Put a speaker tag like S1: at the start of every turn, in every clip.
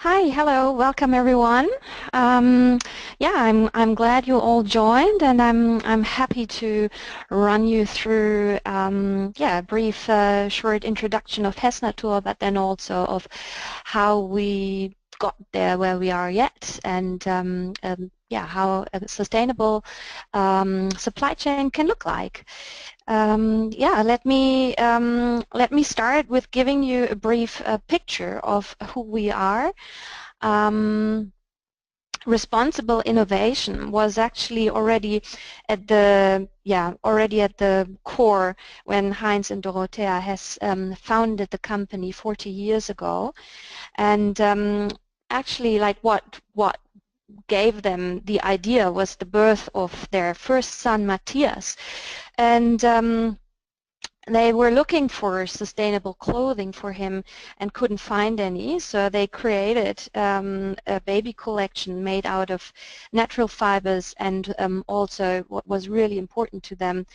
S1: Hi, hello, welcome everyone. Yeah, I'm glad you all joined, and I'm happy to run you through yeah, a brief short introduction of hessnatur, but then also of how we got there where we are yet, and yeah, how a sustainable supply chain can look like. Yeah, let me start with giving you a brief picture of who we are. Um, Responsible innovation was actually already at the core when Heinz and Dorothea has founded the company 40 years ago, and actually, like what gave them the idea was the birth of their first son Matthias, and they were looking for sustainable clothing for him and couldn't find any, so they created a baby collection made out of natural fibers and also what was really important to them,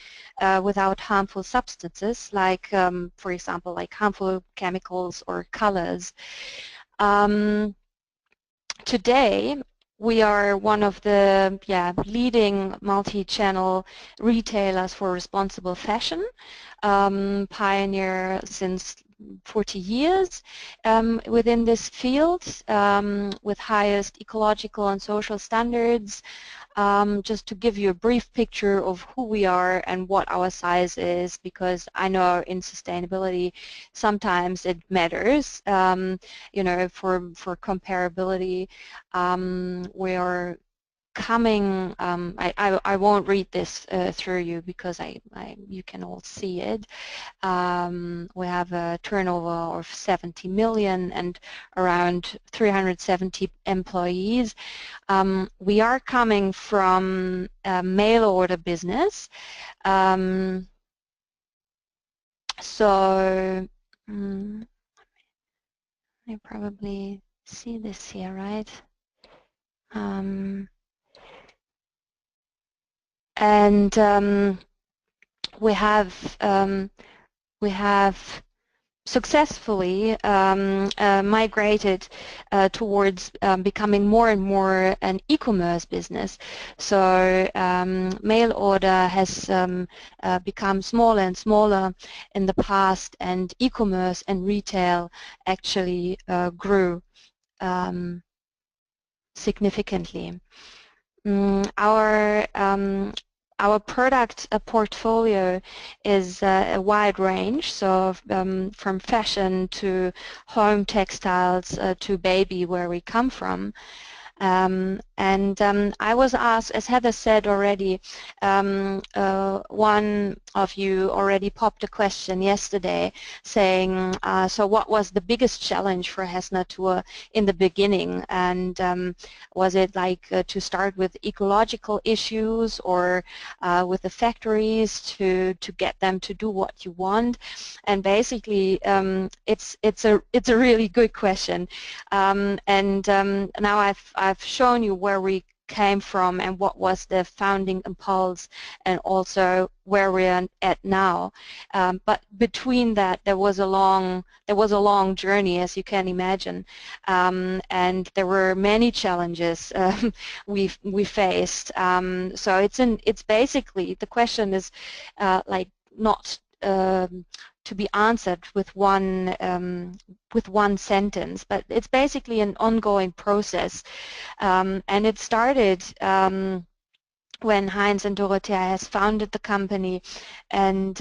S1: without harmful substances like, for example, like harmful chemicals or colors. Um, Today, we are one of the leading multi-channel retailers for responsible fashion, pioneer since 40 years within this field, with highest ecological and social standards. Just to give you a brief picture of who we are and what our size is, because I know in sustainability sometimes it matters, you know, for comparability. We are coming, I won't read this through you because you can all see it. We have a turnover of 70 million and around 370 employees. We are coming from a mail order business. Um, so you probably see this here, right? And we have successfully migrated towards becoming more and more an e-commerce business. So mail order has become smaller and smaller in the past, and e-commerce and retail actually grew significantly. Our product portfolio is a wide range, so from fashion to home textiles to baby, where we come from. I was asked, as Heather said already, one of you already popped a question yesterday saying, so what was the biggest challenge for hessnatur in the beginning? And was it like to start with ecological issues, or with the factories to get them to do what you want? And basically, it's a really good question. Now I've shown you where we came from and what was the founding impulse, and also where we're at now. But between that, there was a long journey, as you can imagine, and there were many challenges we faced. So it's basically, the question is like not to be answered with one sentence, but it's basically an ongoing process, and it started when Heinz and Dorothea has founded the company, and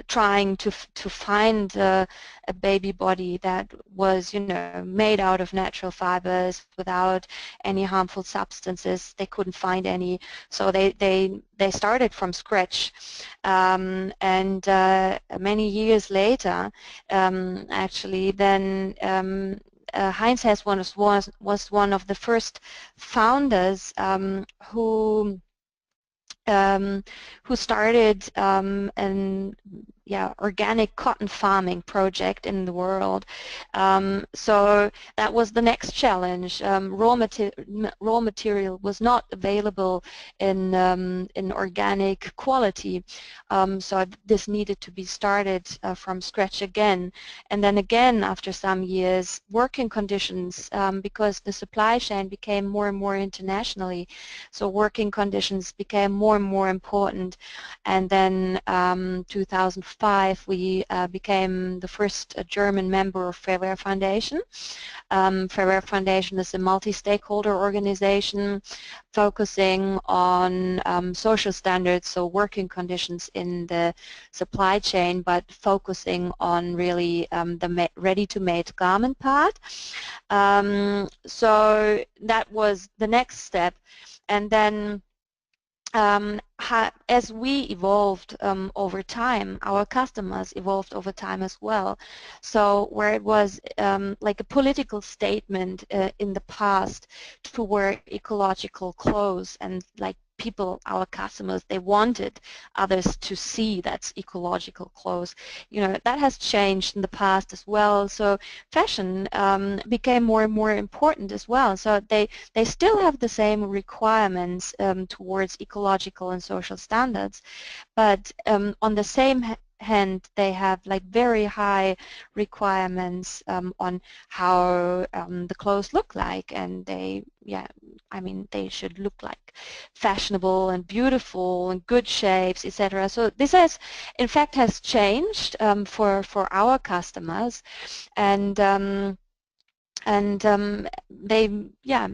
S1: trying to find a baby body that was, you know, made out of natural fibers without any harmful substances. They couldn't find any, so they started from scratch, and many years later, actually, then Heinz was one of the first founders who started and organic cotton farming project in the world. So that was the next challenge. Raw material was not available in organic quality, so this needed to be started from scratch again. And then again, after some years, working conditions, because the supply chain became more and more internationally, so working conditions became more and more important. And then 2005, we became the first German member of Fair Wear Foundation. Fair Wear Foundation is a multi-stakeholder organization focusing on social standards, so working conditions in the supply chain, but focusing on really the ready-to-made garment part. So that was the next step. And then as we evolved over time, our customers evolved over time as well. So where it was like a political statement in the past to wear ecological clothes, and like people, our customers, they wanted others to see that's ecological clothes. You know, that has changed in the past as well. So fashion became more and more important as well. So they still have the same requirements towards ecological and social standards, but on the same hand, they have like very high requirements on how the clothes look like, and they, I mean, they should look like fashionable and beautiful and good shapes, etc. So this has, in fact, has changed for our customers, and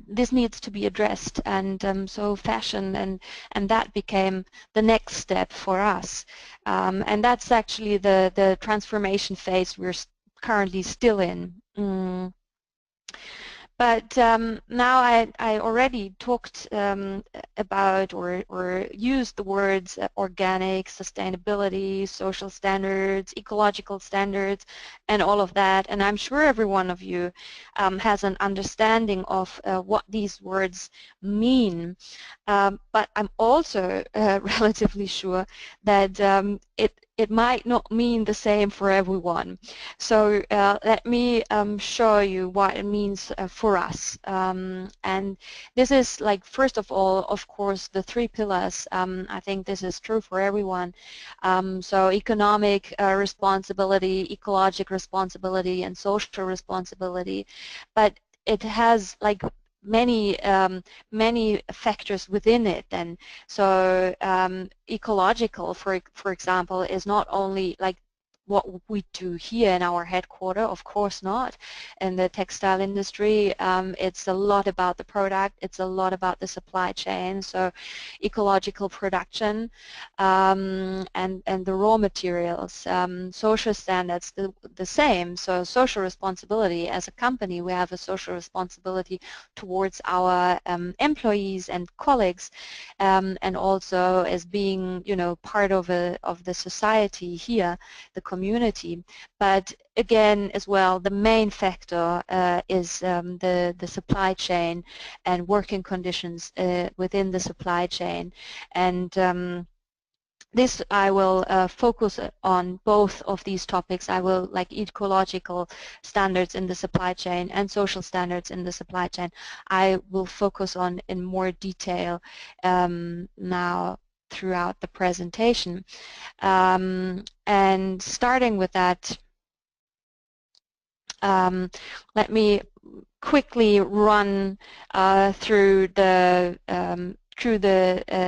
S1: this needs to be addressed, and so fashion and that became the next step for us, and that's actually the transformation phase we're currently still in. But now I already talked about or used the words organic, sustainability, social standards, ecological standards, and all of that. And I'm sure every one of you has an understanding of what these words mean. But I'm also relatively sure that it might not mean the same for everyone. So let me show you what it means for us. And this is like, first of all, of course, the three pillars. I think this is true for everyone. So economic responsibility, ecological responsibility, and social responsibility. But it has like many many factors within it. And so ecological, for example, is not only like what we do here in our headquarter, of course not. In the textile industry, it's a lot about the product, it's a lot about the supply chain, so ecological production and the raw materials. Social standards, the same, so social responsibility. As a company, we have a social responsibility towards our employees and colleagues, and also as being, you know, part of the society here, the community. But again, as well, the main factor is the supply chain and working conditions within the supply chain. And this I will focus on both of these topics. I will, like, ecological standards in the supply chain and social standards in the supply chain, I will focus on in more detail now throughout the presentation. And starting with that, let me quickly run through the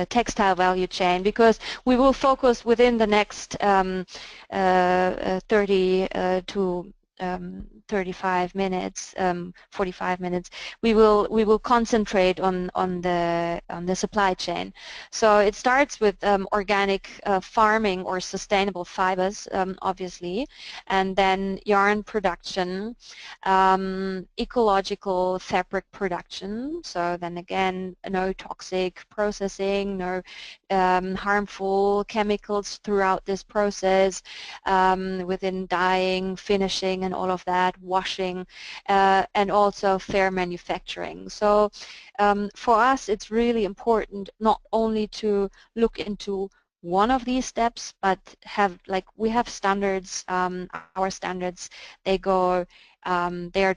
S1: textile value chain, because we will focus within the next 30 to 35 minutes, 45 minutes. We will concentrate on the supply chain. So it starts with organic farming or sustainable fibers, obviously, and then yarn production, ecological fabric production. So then again, no toxic processing, no harmful chemicals throughout this process, within dyeing, finishing, and all of that, washing, and also fair manufacturing. So for us, it's really important not only to look into one of these steps, but we have standards. Our standards, they are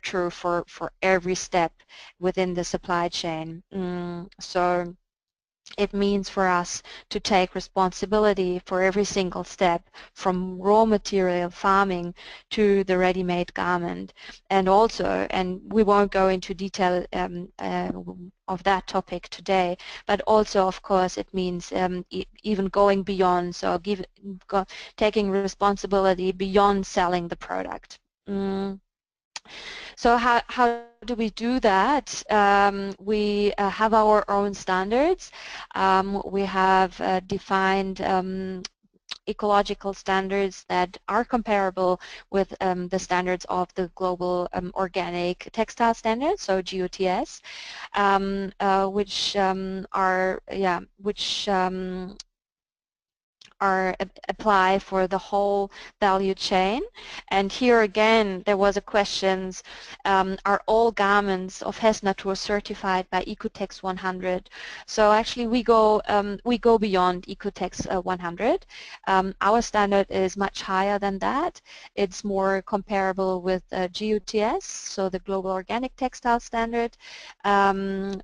S1: true for every step within the supply chain. So it means for us to take responsibility for every single step, from raw material farming to the ready-made garment. And also, and we won't go into detail of that topic today, but also, of course, it means even going beyond, so taking responsibility beyond selling the product. So how do we do that? We have our own standards. We have defined ecological standards that are comparable with the standards of the global organic textile standards, so GOTS, which apply for the whole value chain. And here again, there was a question, are all garments of hessnatur certified by Ecotex 100? So actually we go beyond Ecotex 100. Our standard is much higher than that. It's more comparable with GOTS, so the Global Organic Textile Standard, and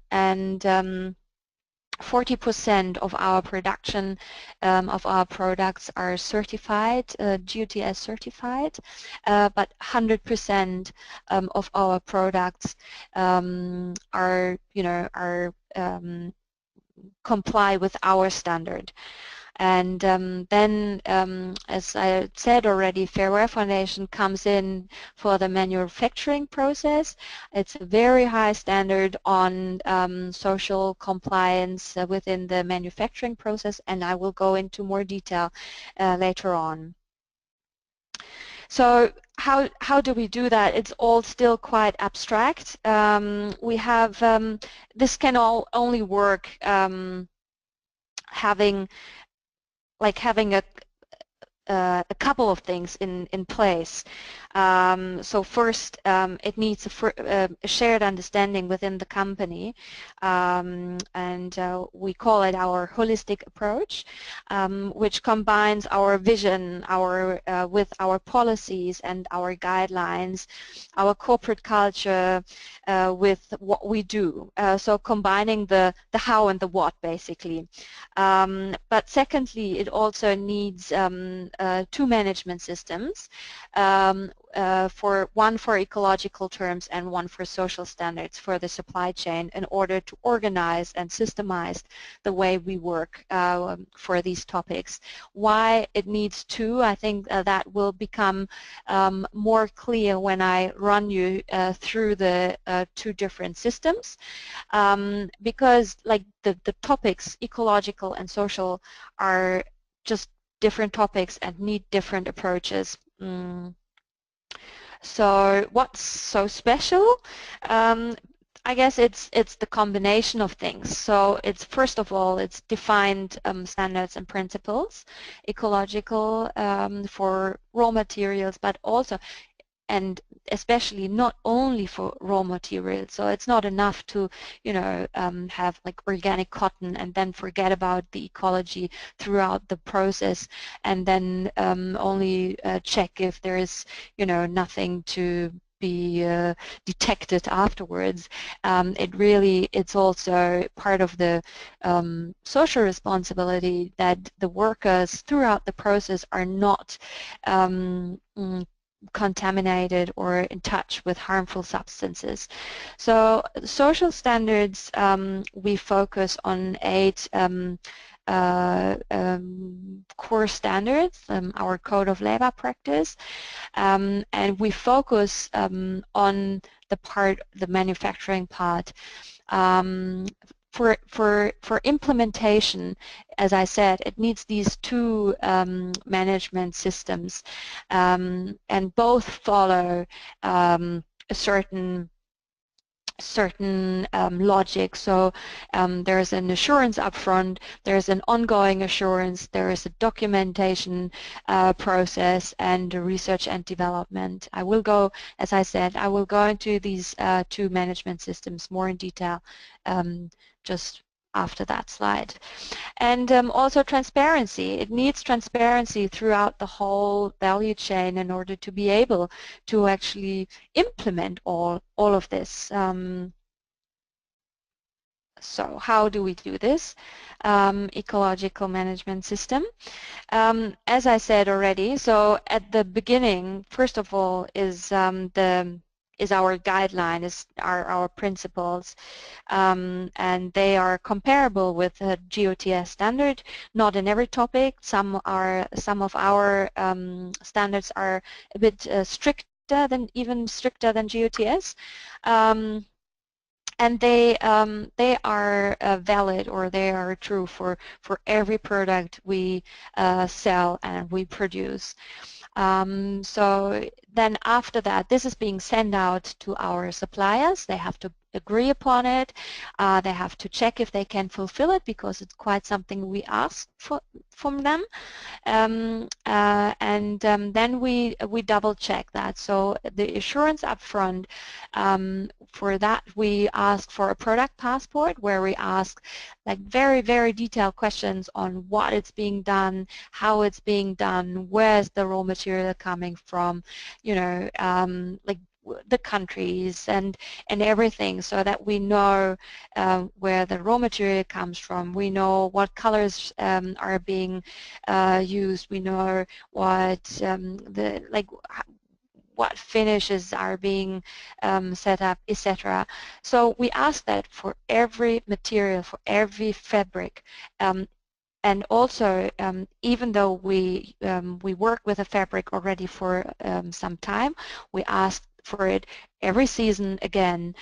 S1: 40% of our production of our products are certified, GOTS certified, but 100% of our products comply with our standard. And then, as I said already, Fair Wear Foundation comes in for the manufacturing process. It's a very high standard on social compliance within the manufacturing process, and I will go into more detail later on. So how do we do that? It's all still quite abstract. We have this can only work having a couple of things in place. So first, it needs a shared understanding within the company, and we call it our holistic approach, which combines our vision, with our policies and our guidelines, our corporate culture, with what we do. So combining the how and the what, basically. But secondly, it also needs two management systems, one for ecological terms and one for social standards for the supply chain, in order to organize and systemize the way we work for these topics. Why it needs two, I think that will become more clear when I run you through the two different systems, because like the topics, ecological and social, are just different topics and need different approaches. So what's so special? I guess it's the combination of things. So it's, first of all, it's defined standards and principles, ecological for raw materials, but also, and especially, not only for raw materials. So it's not enough to, have like organic cotton and then forget about the ecology throughout the process, and then only check if there is, nothing to be detected afterwards. It's also part of the social responsibility that the workers throughout the process are not contaminated or in touch with harmful substances. So social standards, we focus on 8 core standards, our code of labor practice, and we focus on the manufacturing part. For implementation, as I said, it needs these two management systems, and both follow a certain logic. So there's an assurance upfront, there's an ongoing assurance, there is a documentation process, and research and development. I will go, as I said, I will go into these two management systems more in detail just after that slide. And also transparency. It needs transparency throughout the whole value chain in order to be able to actually implement all of this. So how do we do this? Ecological management system. As I said already, so at the beginning, first of all, is our guideline, is our principles, and they are comparable with the GOTS standard. Not in every topic. Some of our standards are a bit even stricter than GOTS. And they are valid, or they are true for every product we sell and we produce. So then after that, this is being sent out to our suppliers. They have to agree upon it. They have to check if they can fulfill it, because it's quite something we ask from them. Then we double check that. So the assurance upfront, for that we ask for a product passport, where we ask like very, very detailed questions on what it's being done, how it's being done, where's the raw material coming from, you know, like the countries and everything, so that we know where the raw material comes from. We know what colors are being used. We know what what finishes are being set up, etc. So we ask that for every material, for every fabric. And also, even though we work with a fabric already for some time, we ask for it every season again,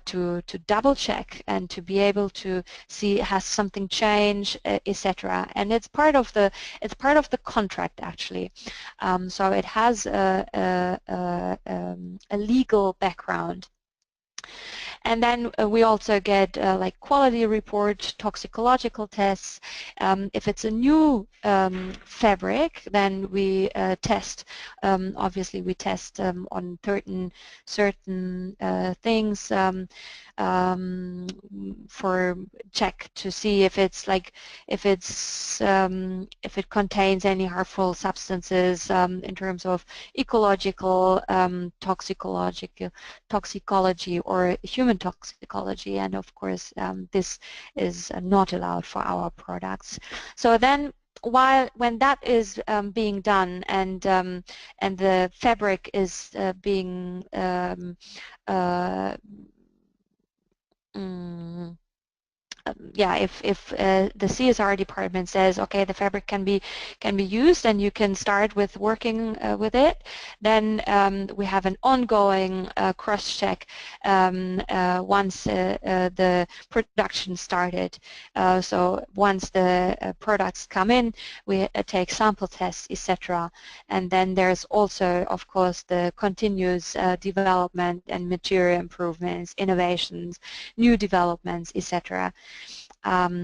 S1: to double check and to be able to see has something changed, etc. And it's part of the contract actually. So it has a legal background. And then we also get like quality report, toxicological tests. If it's a new fabric, then we test. Obviously, we test on certain things for check to see if it's if it contains any harmful substances in terms of ecological, toxicology, or human toxicology, and of course this is not allowed for our products. So then when that is being done, and the fabric is being yeah, if the CSR department says, okay, the fabric can be used and you can start with working with it, then we have an ongoing cross-check once the production started. So once the products come in, we take sample tests, etc. And then there's also, of course, the continuous development and material improvements, innovations, new developments, etc.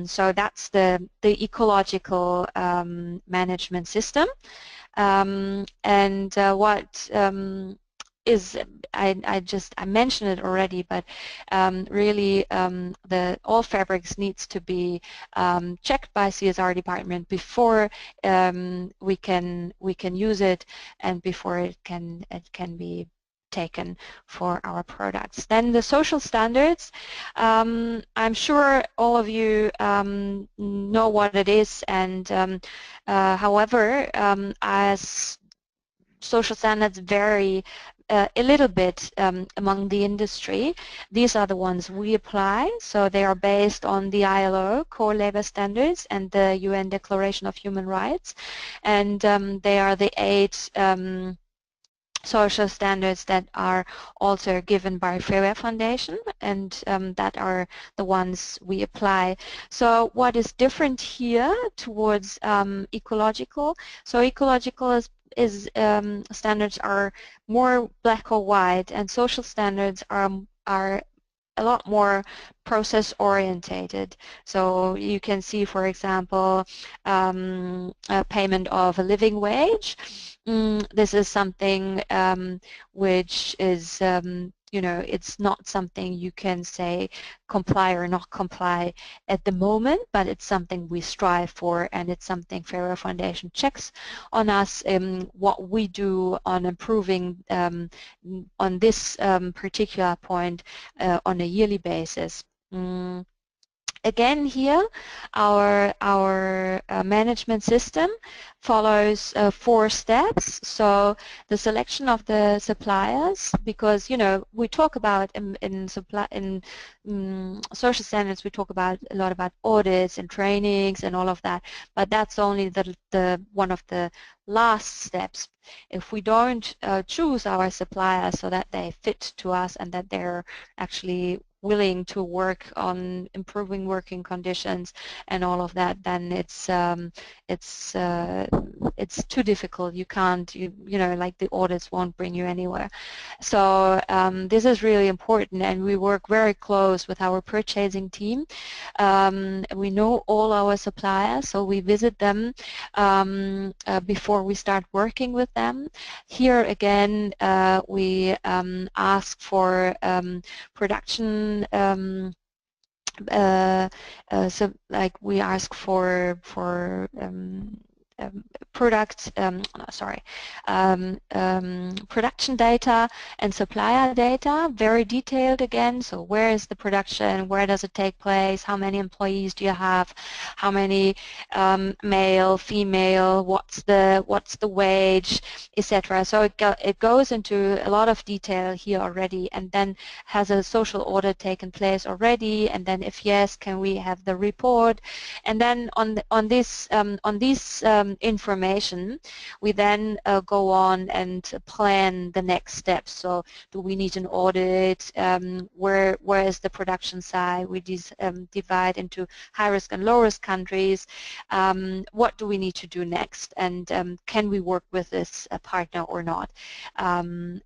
S1: So that's the ecological management system. And what is, I mentioned it already, but really all fabrics needs to be checked by CSR department before we can use it, and before it can be taken for our products. Then the social standards, I'm sure all of you know what it is, and however, as social standards vary a little bit among the industry, these are the ones we apply. So they are based on the ILO core labor standards and the UN Declaration of Human Rights, and they are the 8 social standards that are also given by Fairware Foundation, and that are the ones we apply. So what is different here towards ecological? So ecological is standards are more black or white, and social standards are a lot more process orientated. So you can see, for example, payment of a living wage. This is something which is it's not something you can say comply or not comply at the moment, but it's something we strive for, and it's something Fairer Foundation checks on us, what we do on improving on this particular point on a yearly basis. Again, here, our management system follows 4 steps. So the selection of the suppliers, because we talk about in social standards, we talk about a lot about audits and trainings and all of that, but that's only the one of the last steps. If we don't choose our suppliers so that they fit to us and that they're actually willing to work on improving working conditions and all of that, then it's too difficult. You can't, like the audits won't bring you anywhere. So this is really important, and we work very close with our purchasing team. We know all our suppliers, so we visit them before we start working with them. Here again, we ask for production, so like we ask for production data and supplier data, very detailed again. So where is the production? Where does it take place? How many employees do you have? How many male, female? What's the wage, etc. So it goes into a lot of detail here already, and then has a social audit taken place already? And then if yes, can we have the report? And then on this information, we then go on and plan the next steps. So do we need an audit? Where is the production side? We divide into high-risk and low-risk countries. What do we need to do next? And can we work with this partner or not? And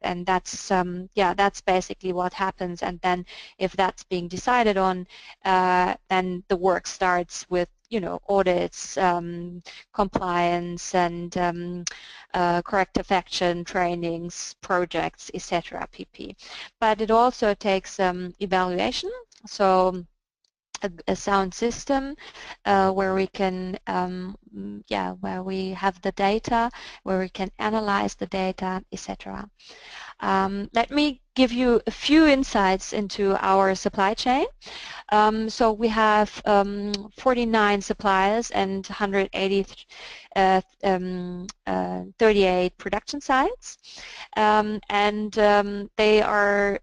S1: that's that's basically what happens. And then if that's being decided on, then the work starts with audits, compliance, and corrective action, trainings, projects, etc. PP. But it also takes evaluation. So a sound system where we can, where we have the data, where we can analyze the data, etc. Let me give you a few insights into our supply chain. So we have 49 suppliers and 38 production sites, and they are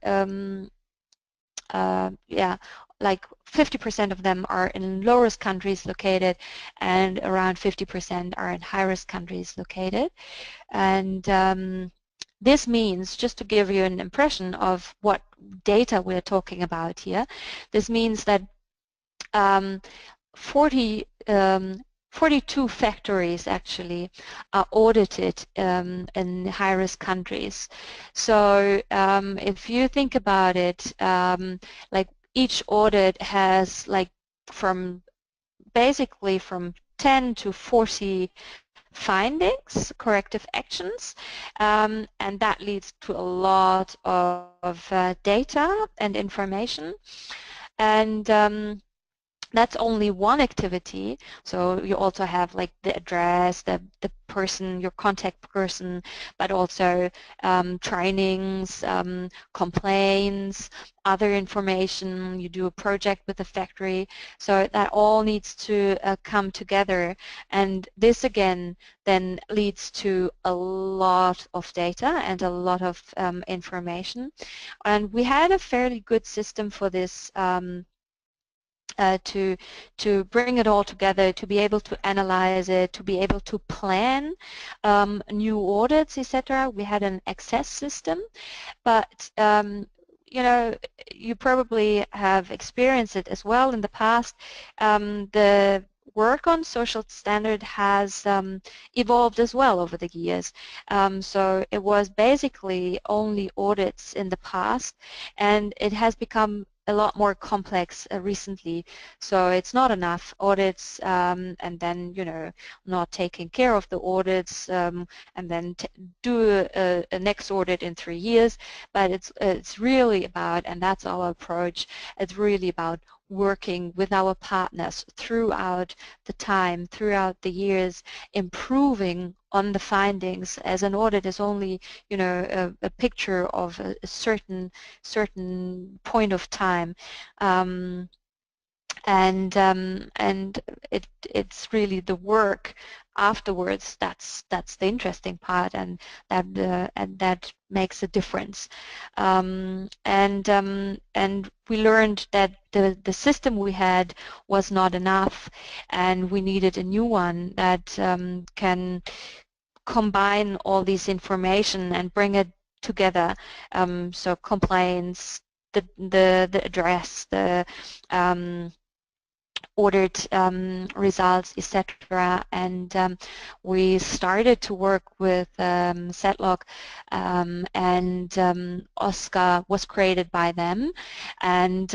S1: like 50% of them are in low-risk countries located, and around 50% are in high-risk countries located. And this means, just to give you an impression of what data we're talking about here, this means that 42 factories actually are audited in high-risk countries. So if you think about it, like each audit has basically from 10 to 40 findings, corrective actions, and that leads to a lot of data and information. And that's only one activity. So you also have like the address, the person, your contact person, but also trainings, complaints, other information. You do a project with the factory. So that all needs to come together. And this again then leads to a lot of data and a lot of information. And we had a fairly good system for this to bring it all together, to be able to analyze it, to be able to plan new audits, etc. We had an access system, but you probably have experienced it as well in the past. The work on social standard has evolved as well over the years. So it was basically only audits in the past, and it has become a lot more complex recently. So it's not enough audits and then, you know, not taking care of the audits and then do a next audit in 3 years. But it's really about, and that's our approach, it's really about working with our partners throughout the time, throughout the years, improving on the findings, as an audit is only, you know, a picture of a certain point of time. And it's really the work afterwards that's the interesting part, and that makes a difference. And we learned that the system we had was not enough, and we needed a new one that can combine all this information and bring it together. So complaints, the address, the ordered results, etc. And we started to work with Setlock, and OSCA was created by them, and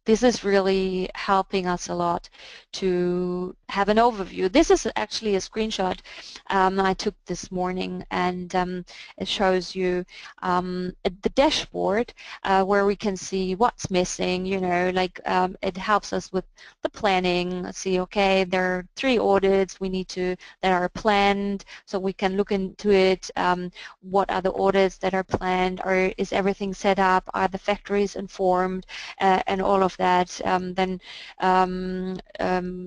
S1: this is really helping us a lot to have an overview. This is actually a screenshot I took this morning, and it shows you the dashboard where we can see what's missing. You know, like it helps us with the planning. Let's see, okay, there are 3 audits we need to that are planned, so we can look into it. What are the audits that are planned, or is everything set up? Are the factories informed, and all of that? Then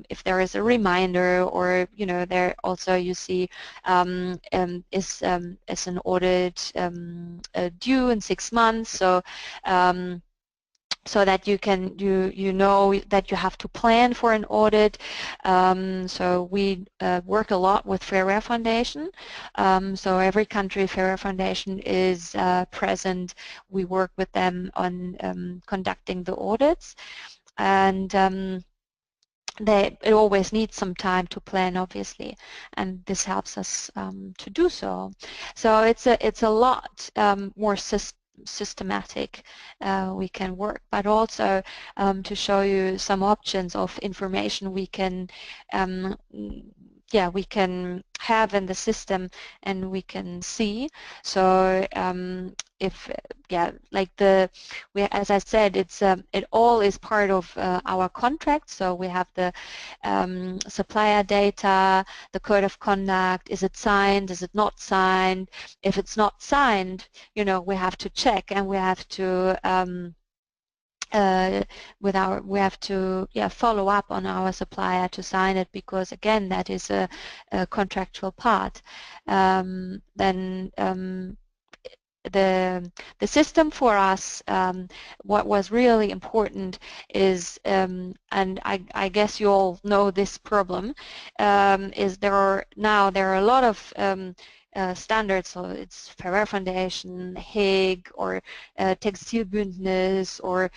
S1: if there is a reminder, or you know, there also you see is an audit due in 6 months, so that you know that you have to plan for an audit. So we work a lot with Fair Foundation. So every country Fair Foundation is present. We work with them on conducting the audits, and it always needs some time to plan, obviously, and this helps us to do so. So it's a lot more systematic we can work, but also to show you some options of information we can we can have in the system and we can see. So if like as I said, it's it all is part of our contract. So we have the supplier data, the code of conduct. Is it signed? Is it not signed? If it's not signed, you know, we have to check, and we have to we have to follow up on our supplier to sign it, because again, that is a contractual part. Then the system for us, what was really important is, and I guess you all know this problem, is there are a lot of standards. So it's Fair Foundation, Hague, or Textilbündnis, or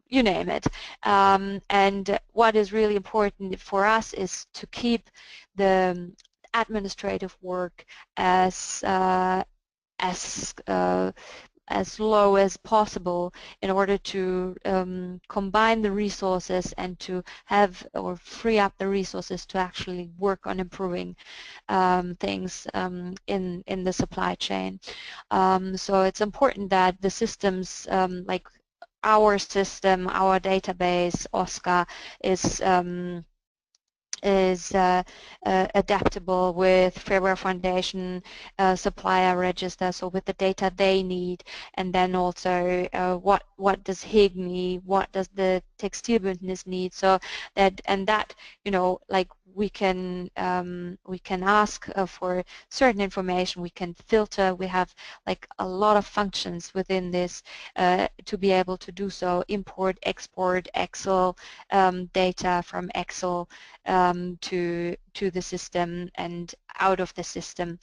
S1: you name it. And what is really important for us is to keep the administrative work as low as possible, in order to combine the resources and to have, or free up the resources to actually work on improving things in the supply chain. So it's important that the systems, like our system, our database, OSCA, is adaptable with Fair Foundation supplier register, so with the data they need, and then also what does Hague need, what does the Textilbündnis need, so that, you know, like we can ask for certain information, we can filter, we have like a lot of functions within this to be able to do so, import, export, Excel data from Excel to the system and out of the system.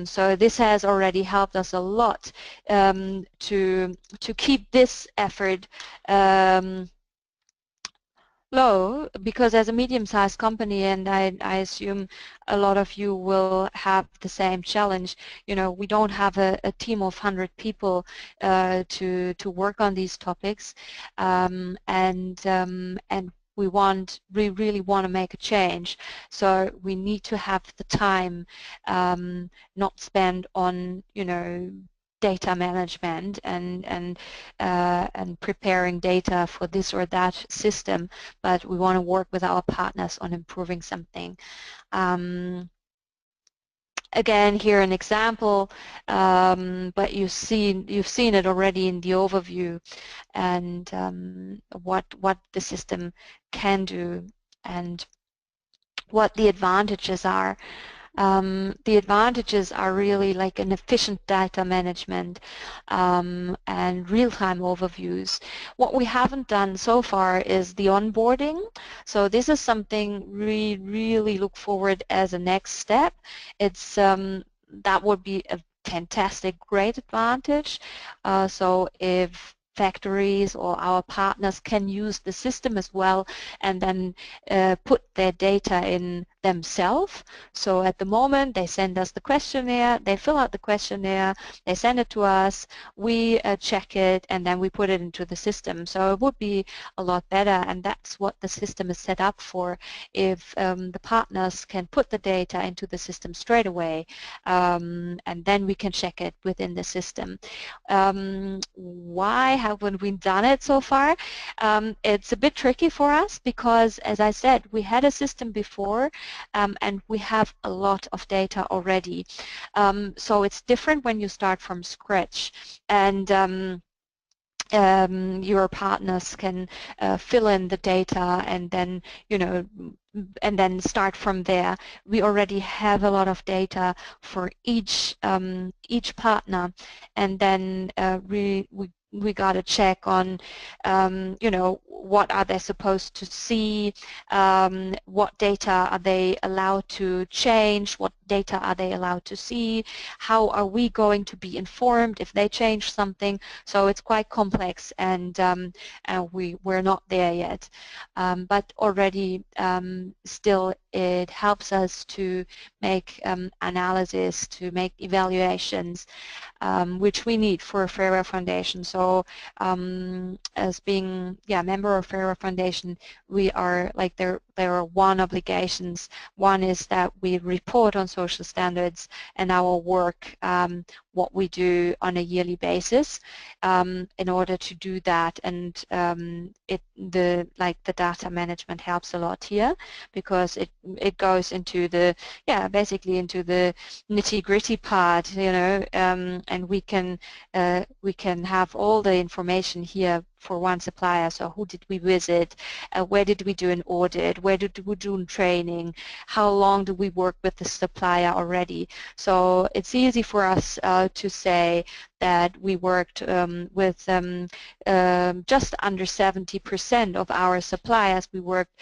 S1: So this has already helped us a lot to keep this effort low because as a medium-sized company, and I assume a lot of you will have the same challenge, you know, we don't have a team of 100 people to work on these topics, and we really want to make a change, so we need to have the time, not spend on, you know, data management and preparing data for this or that system, but we want to work with our partners on improving something. Again, here an example, but you've seen it already in the overview, and what the system can do and what the advantages are. The advantages are really like an efficient data management and real-time overviews. What we haven't done so far is the onboarding. So this is something we really look forward as a next step. It's that would be a fantastic, great advantage. So if factories or our partners can use the system as well and then put their data in themselves. So at the moment they send us the questionnaire, they fill out the questionnaire, they send it to us, we check it, and then we put it into the system. So it would be a lot better, and that's what the system is set up for. If the partners can put the data into the system straight away, and then we can check it within the system. Why haven't we done it so far? It's a bit tricky for us because, as I said, we had a system before and we have a lot of data already. So it's different when you start from scratch, and your partners can fill in the data and then, you know, and then start from there. We already have a lot of data for each partner, and then we got to check on, you know, what are they supposed to see, what data are they allowed to change, what data are they allowed to see, how are we going to be informed if they change something. So it's quite complex, and we're not there yet. But already still it helps us to make analysis, to make evaluations, which we need for a Fairer Foundation. So as being a member of Fairer Foundation, we are like, there are one obligations. One is that we report on social standards and our work, what we do on a yearly basis, in order to do that. And the data management helps a lot here, because it goes into the basically into the nitty-gritty part, you know, and we can have all the information here for one supplier. So who did we visit, where did we do an audit, where did we do training, how long do we work with the supplier already. So it's easy for us to say that we worked with just under 70% of our suppliers. We worked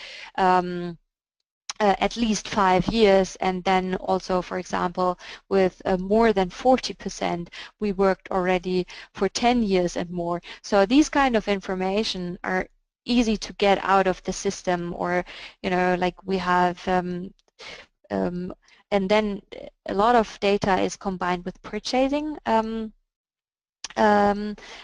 S1: at least 5 years, and then also, for example, with more than 40%, we worked already for 10 years and more. So these kind of information are easy to get out of the system, or, you know, like we have, and then a lot of data is combined with purchasing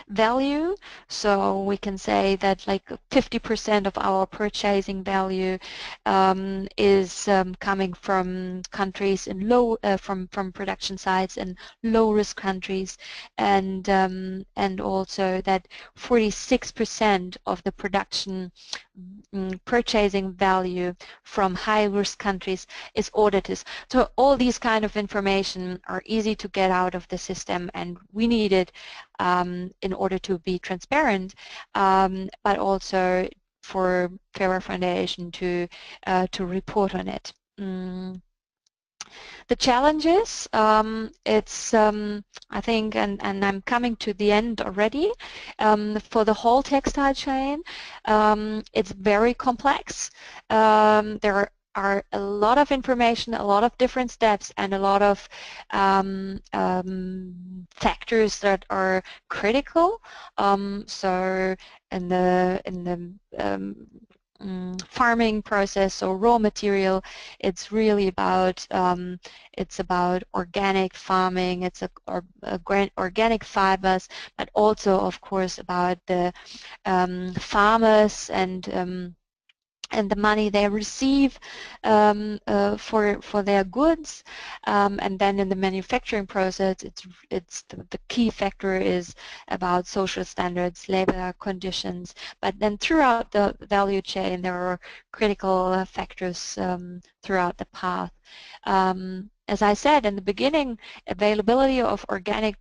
S1: value. So we can say that like 50% of our purchasing value is coming from countries in from production sites in low-risk countries, and also that 46% of the production purchasing value from high-risk countries is audited. So all these kind of information are easy to get out of the system, and we need it in order to be transparent, but also for Fairer Foundation to report on it. The challenges, it's I think, and I'm coming to the end already, for the whole textile chain, it's very complex. There are a lot of information, a lot of different steps, and a lot of factors that are critical. So in the farming process or raw material. It's really about organic farming. It's organic fibers, but also, of course, about the farmers and the money they receive for their goods, and then in the manufacturing process, it's the key factor is about social standards, labor conditions. But then throughout the value chain, there are critical factors throughout the path. As I said in the beginning, availability of organic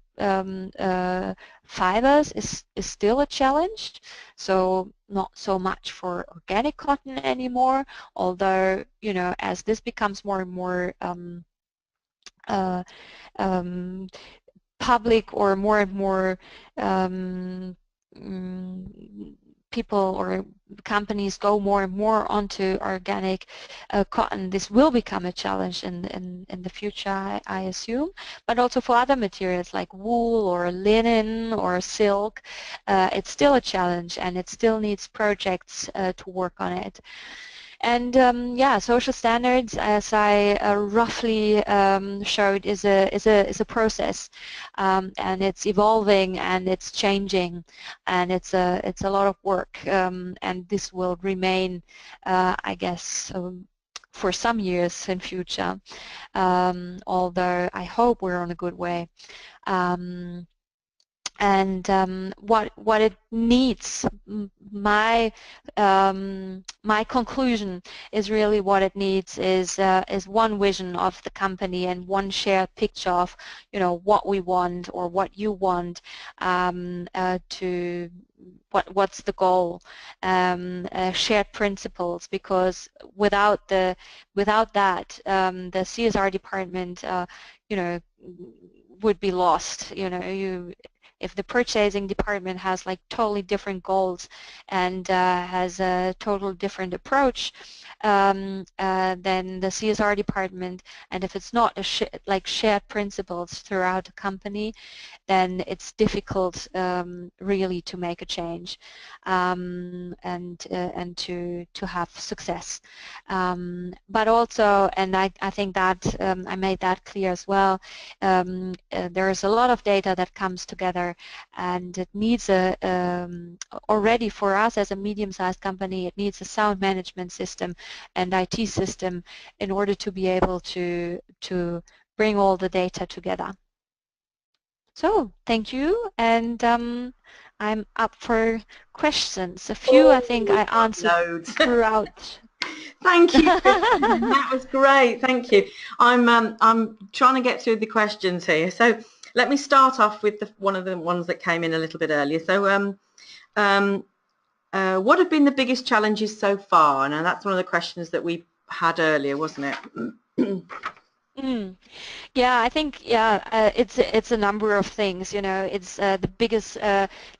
S1: fibers is still a challenge. So not so much for organic cotton anymore, although, you know, as this becomes more and more uh, um, public, or more and more um, people or companies go more and more onto organic cotton, this will become a challenge in the future, I assume, but also for other materials like wool or linen or silk. It's still a challenge, and it still needs projects to work on it. And yeah, social standards, as I roughly showed, is a process, and it's evolving and it's changing, and it's a lot of work, and this will remain, I guess, for some years in future. Although I hope we're on a good way. And what it needs, my conclusion is really what it needs is one vision of the company and one shared picture of, you know, what we want or what you want, to what's the goal, shared principles, because without that, the CSR department, you know, would be lost. You know, if the purchasing department has like totally different goals and has a total different approach than the CSR department, and if it's not like shared principles throughout the company, then it's difficult really to make a change, and to have success. But also, and I think that I made that clear as well, there is a lot of data that comes together, and it needs already for us as a medium-sized company, it needs a sound management system and IT system in order to be able to bring all the data together. So thank you, and I'm up for questions. A few, I think I answered
S2: loads
S1: throughout.
S2: Thank you, Kristin. That was great. Thank you. I'm trying to get through the questions here. So let me start off with one of the ones that came in a little bit earlier. So what have been the biggest challenges so far? And that's one of the questions that we had earlier, wasn't it?
S1: Yeah, I think it's a number of things. You know, it's the biggest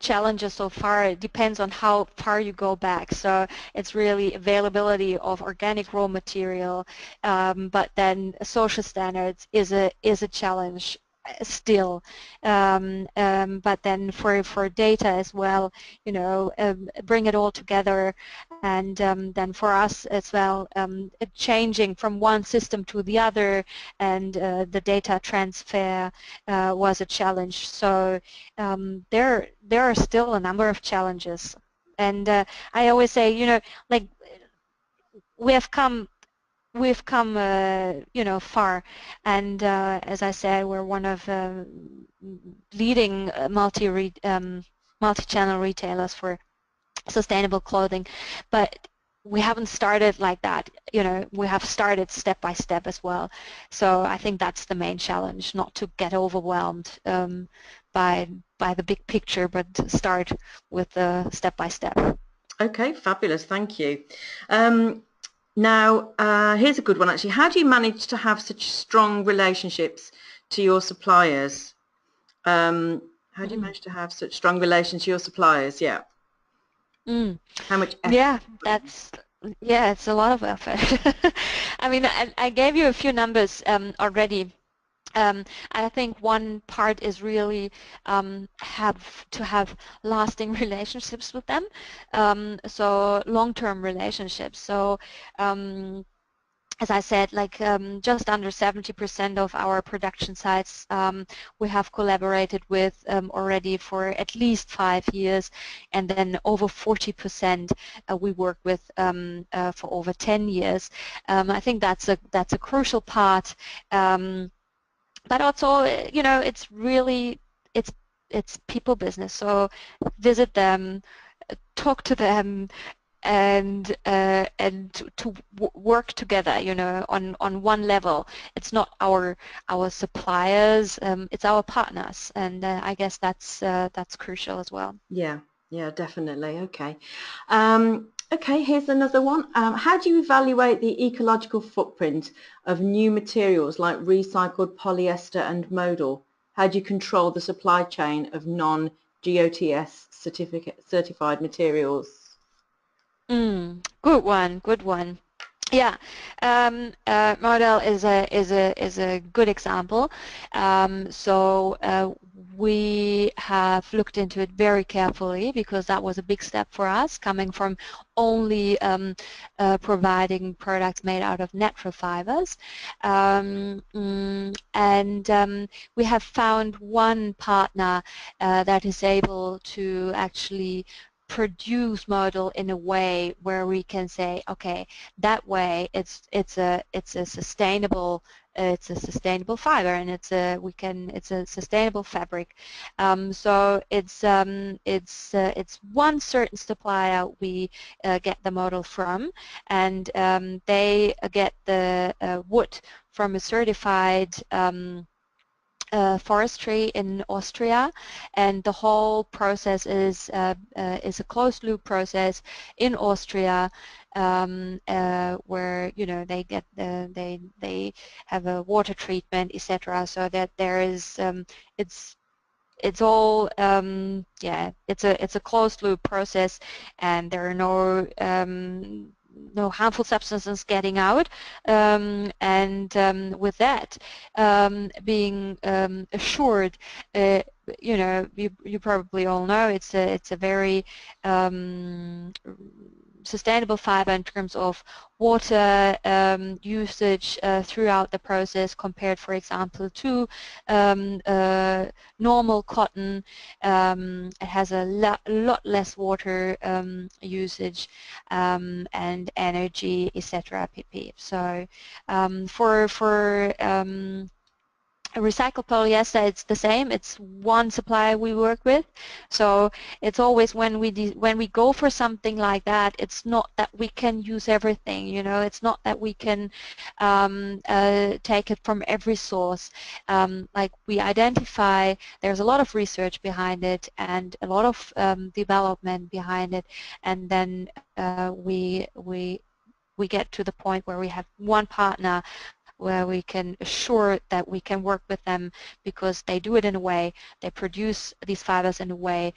S1: challenges so far. It depends on how far you go back. So it's really availability of organic raw material, but then social standards is a challenge still, but then for data as well, you know, bring it all together, and then for us as well, changing from one system to the other, and the data transfer was a challenge. So there are still a number of challenges, and I always say, you know, like we've come you know, far, and as I said, we're one of leading multi-channel retailers for sustainable clothing, but we haven't started like that. You know, we have started step by step as well. So I think that's the main challenge, not to get overwhelmed by the big picture, but to start with the step by step.
S2: Okay, fabulous. Thank you. Now, here's a good one actually. How do you manage to have such strong relationships to your suppliers? How do you manage to have such strong relations to your suppliers? Yeah. How much effort?
S1: Yeah, it's a lot of effort. I mean, I gave you a few numbers already. I think one part is really have to have lasting relationships with them, so long-term relationships. So as I said, like just under 70% of our production sites we have collaborated with already for at least 5 years, and then over 40% we work with for over 10 years. I think that's a crucial part. But also, you know, it's really, it's it's people business. So visit them, talk to them, and to work together, you know, on one level. It's not our suppliers, it's our partners, and I guess that's crucial as well.
S2: Yeah, yeah, definitely. Okay. Okay, here's another one. How do you evaluate the ecological footprint of new materials like recycled polyester and modal? How do you control the supply chain of non-GOTS certified materials?
S1: Good one, good one. Yeah, model is a good example. So we have looked into it very carefully because that was a big step for us, coming from only providing products made out of natural fibers. And we have found one partner that is able to actually produce model in a way where we can say, okay, that way it's a sustainable fiber, and it's a sustainable fabric. So it's one certain supplier we get the model from, and they get the wood from a certified forestry in Austria, and the whole process is a closed loop process in Austria, where, you know, they get they have a water treatment, etc. So that there is it's all yeah, it's a closed loop process, and there are no harmful substances getting out, and with that being assured, you know, you probably all know it's a very sustainable fiber in terms of water usage throughout the process, compared, for example, to normal cotton. It has a lot less water usage and energy, etc. pp. So for recycled polyester, it's the same. It's one supplier we work with. So it's always when we go for something like that, it's not that we can use everything, you know. It's not that we can take it from every source. Like, we identify, there's a lot of research behind it and a lot of development behind it, and then we get to the point where we have one partner where we can assure that we can work with them, because they do it in a way, they produce these fibers in a way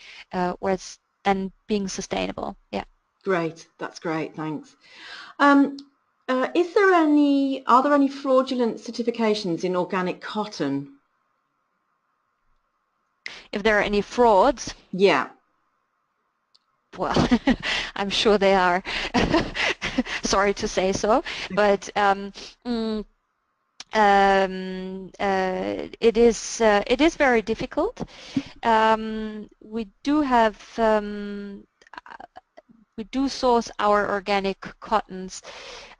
S1: where it's then being sustainable. Yeah.
S2: Great, that's great, thanks. Are there any fraudulent certifications in organic cotton?
S1: If there are any frauds,
S2: Yeah.
S1: well, I'm sure they are. Sorry to say so, but it is very difficult. We do source our organic cottons.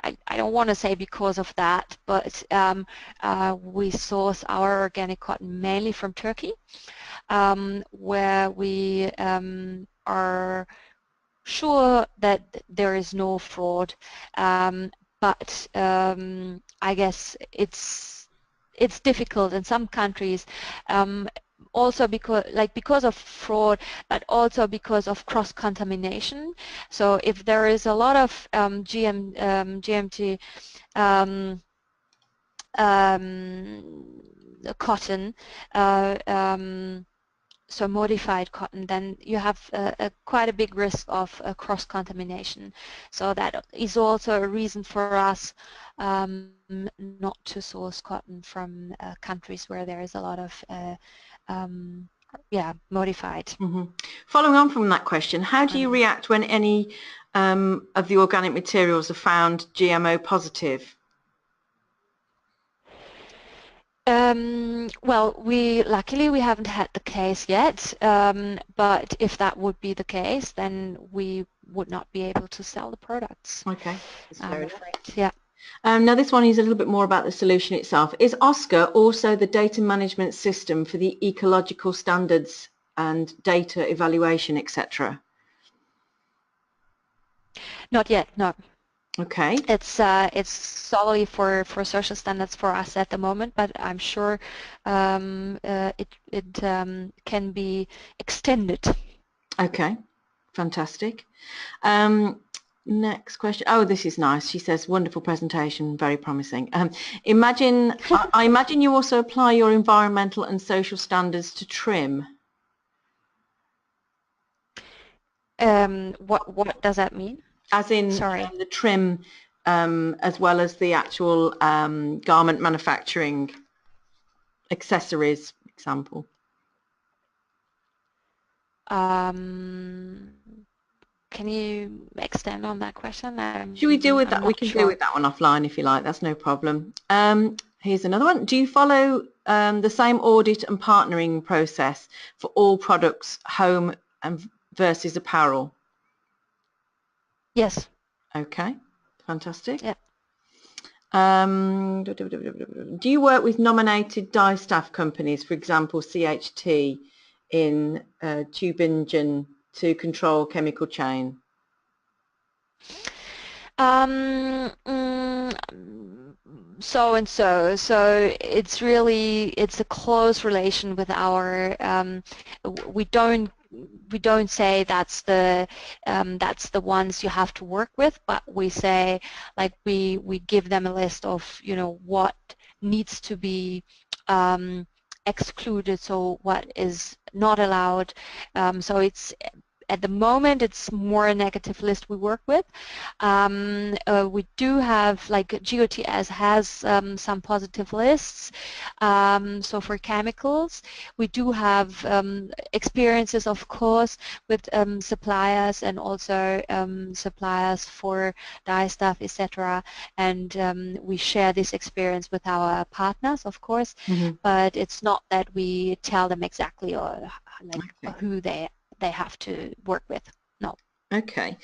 S1: I don't want to say because of that, but we source our organic cotton mainly from Turkey, where we are sure that there is no fraud, but I guess it's difficult in some countries, also because of fraud, but also because of cross-contamination. So if there is a lot of GMT cotton, so modified cotton, then you have quite a big risk of cross-contamination. So that is also a reason for us not to source cotton from countries where there is a lot of modified.
S2: Mm-hmm. Following on from that question, how do you react when any of the organic materials are found GMO positive?
S1: Well, luckily we haven't had the case yet, but if that would be the case, then we would not be able to sell the products.
S2: Okay, that's fair enough.
S1: Afraid. Yeah.
S2: Now this one is a little bit more about the solution itself. Is Oscar also the data management system for the ecological standards and data evaluation, etc.?
S1: Not yet, no.
S2: Okay.
S1: It's solely for social standards for us at the moment, but I'm sure it can be extended.
S2: Okay, fantastic. Next question. Oh, this is nice. She says, wonderful presentation, very promising. I imagine you also apply your environmental and social standards to trim.
S1: What does that mean?
S2: As in the trim as well as the actual garment manufacturing accessories, for example.
S1: Can you extend on that question?
S2: Should we deal with that? We can deal with that one offline if you like. That's no problem. Here's another one. Do you follow the same audit and partnering process for all products, home and versus apparel?
S1: Yes.
S2: Okay, fantastic.
S1: Yeah.
S2: Do you work with nominated dye staff companies, for example, CHT in Tübingen to control chemical chain?
S1: So and so. So it's a close relation with our. We don't say that's the ones you have to work with, but we say like we give them a list of what needs to be excluded, so what is not allowed. So it's at the moment, it's more a negative list we work with. We do have, like GOTS has some positive lists. So for chemicals, we do have experiences, of course, with suppliers and also suppliers for dye stuff, etc. And we share this experience with our partners, of course, but it's not that we tell them exactly or who they have to work with. No.
S2: Okay.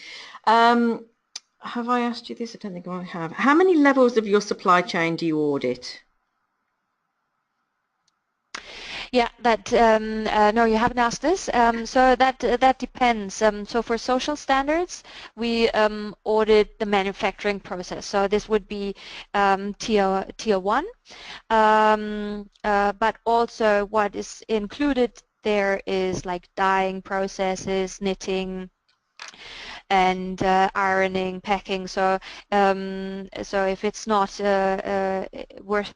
S2: Have I asked you this? I don't think I have. How many levels of your supply chain do you audit?
S1: Yeah, no, you haven't asked this. So that depends. So for social standards, we audit the manufacturing process. So this would be tier 1, but also what is included there is like dyeing processes, knitting, and ironing, packing. So if it's not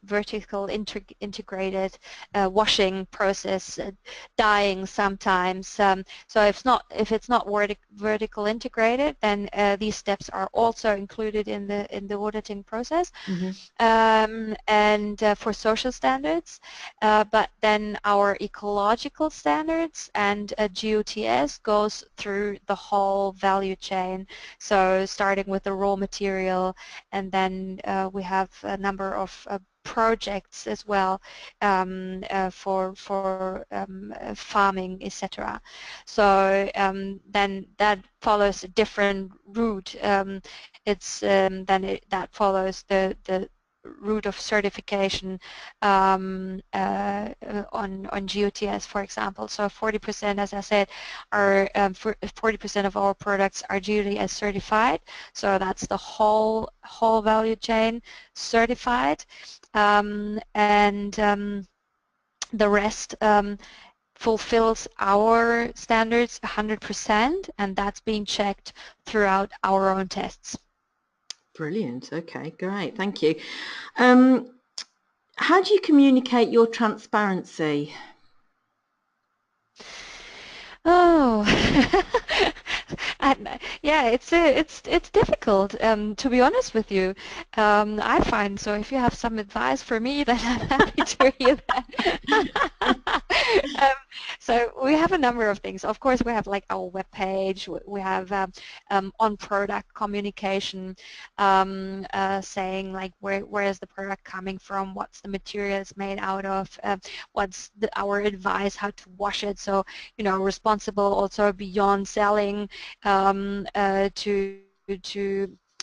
S1: vertical integrated, washing process, dyeing sometimes. So if it's not vertical integrated, then these steps are also included in the auditing process. And for social standards, but then our ecological standards and GOTS goes through the whole value chain. So starting with the raw material, and then we have a number of projects as well for farming, etc. So then that follows a different route. That follows the route of certification on GOTS, for example. So 40%, as I said, are 40% of our products are GOTS certified. So that's the whole value chain certified, and the rest fulfills our standards 100%, and that's being checked throughout our own tests.
S2: Brilliant. Okay, great. Thank you. How do you communicate your transparency?
S1: Oh, and yeah, it's difficult. To be honest with you, I find so. If you have some advice for me, then I'm happy to hear that. um, so we have a number of things. Of course, we have like our web page. We have on product communication, saying like where is the product coming from, what's the material it's made out of, what's our advice how to wash it. So responsible also beyond selling, to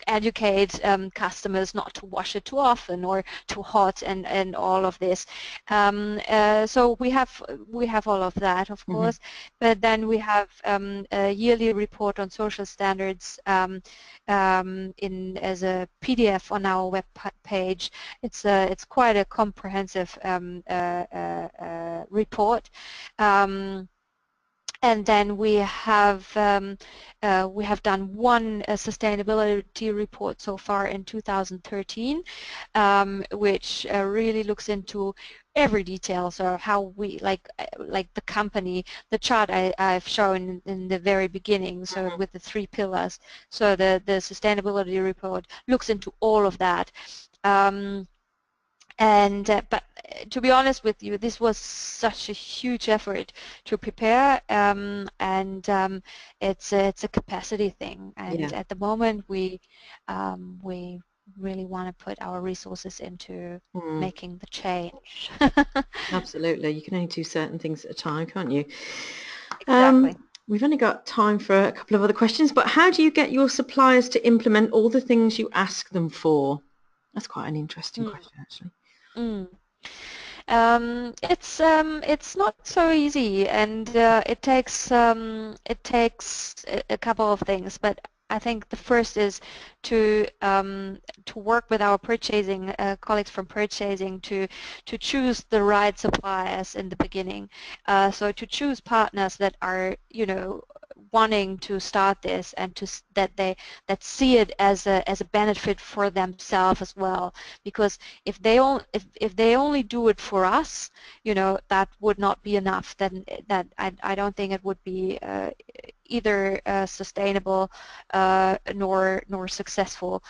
S1: educate customers not to wash it too often or too hot, and all of this. So we have all of that, of
S2: Mm-hmm.
S1: course, but then we have a yearly report on social standards in as a PDF on our web page. It's quite a comprehensive report. And then we have done one sustainability report so far in 2013, which really looks into every detail. So how we like the company, the chart I've shown in the very beginning. So with the 3 pillars. So the sustainability report looks into all of that. But to be honest with you, this was such a huge effort to prepare, and it's a capacity thing.
S2: Yeah.
S1: And at the moment, we really want to put our resources into
S2: Mm.
S1: making the change.
S2: Absolutely. You can only do certain things at a time, can't you?
S1: Exactly.
S2: We've only got time for a couple of other questions, but how do you get your suppliers to implement all the things you ask them for? That's quite an interesting
S1: Mm.
S2: question, actually.
S1: Mm. It's not so easy, and it takes a couple of things. But I think the first is to work with our purchasing colleagues from purchasing to choose the right suppliers in the beginning. So to choose partners that are wanting to start this, and that see it as a benefit for themselves as well. Because if they only do it for us, that would not be enough. Then that I don't think it would be either sustainable nor successful.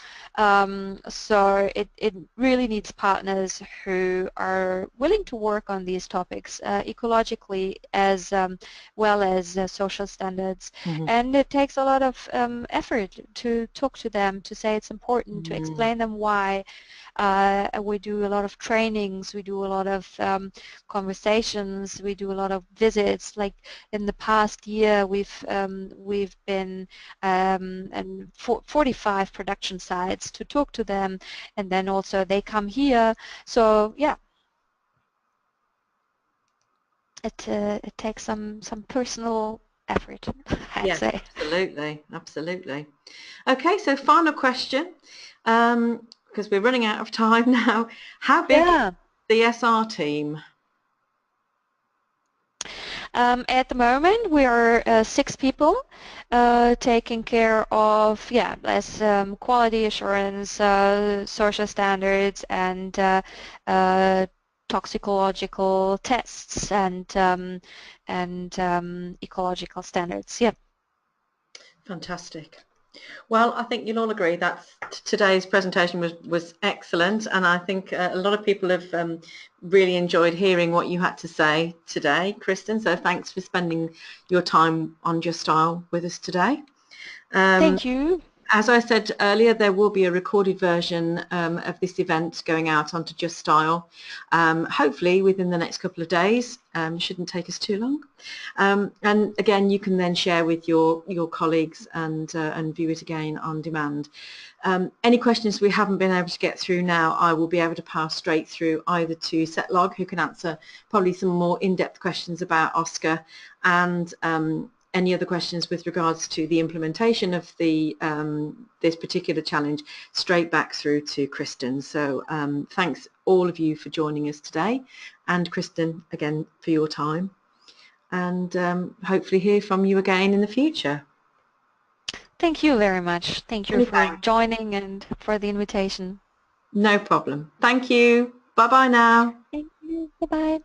S1: So it really needs partners who are willing to work on these topics ecologically as well as social standards.
S2: Mm-hmm.
S1: And it takes a lot of effort to talk to them, to say it's important, to
S2: Mm.
S1: explain them why. We do a lot of trainings, we do a lot of conversations, we do a lot of visits. Like in the past year, we've been in 45 production sites to talk to them, and then also they come here. So yeah, it takes some personal effort, I'd
S2: Yeah,
S1: say.
S2: absolutely, absolutely. Okay, so final question, because we're running out of time now. How big is
S1: Yeah.
S2: the SR team?
S1: At the moment, we are 6 people taking care of, yeah, as quality assurance, social standards, and toxicological tests, and ecological standards. Yeah.
S2: Fantastic. Well, I think you'll all agree that today's presentation was excellent, and I think a lot of people have really enjoyed hearing what you had to say today, Kristin. So thanks for spending your time on Just Style with us today.
S1: Thank you.
S2: As I said earlier, there will be a recorded version of this event going out onto Just Style, hopefully within the next couple of days. Shouldn't take us too long. And again, you can then share with your colleagues and view it again on demand. Any questions we haven't been able to get through now, I will be able to pass straight through either to Setlog, who can answer probably some more in-depth questions about Oscar, and any other questions with regards to the implementation of the this particular challenge, straight back through to Kristin. So thanks all of you for joining us today, and Kristin, again, for your time, and hopefully hear from you again in the future.
S1: Thank you very much. Thank you for
S2: Anytime.
S1: joining and for the invitation.
S2: No problem. Thank you. Bye-bye now.
S1: Thank you. Bye-bye.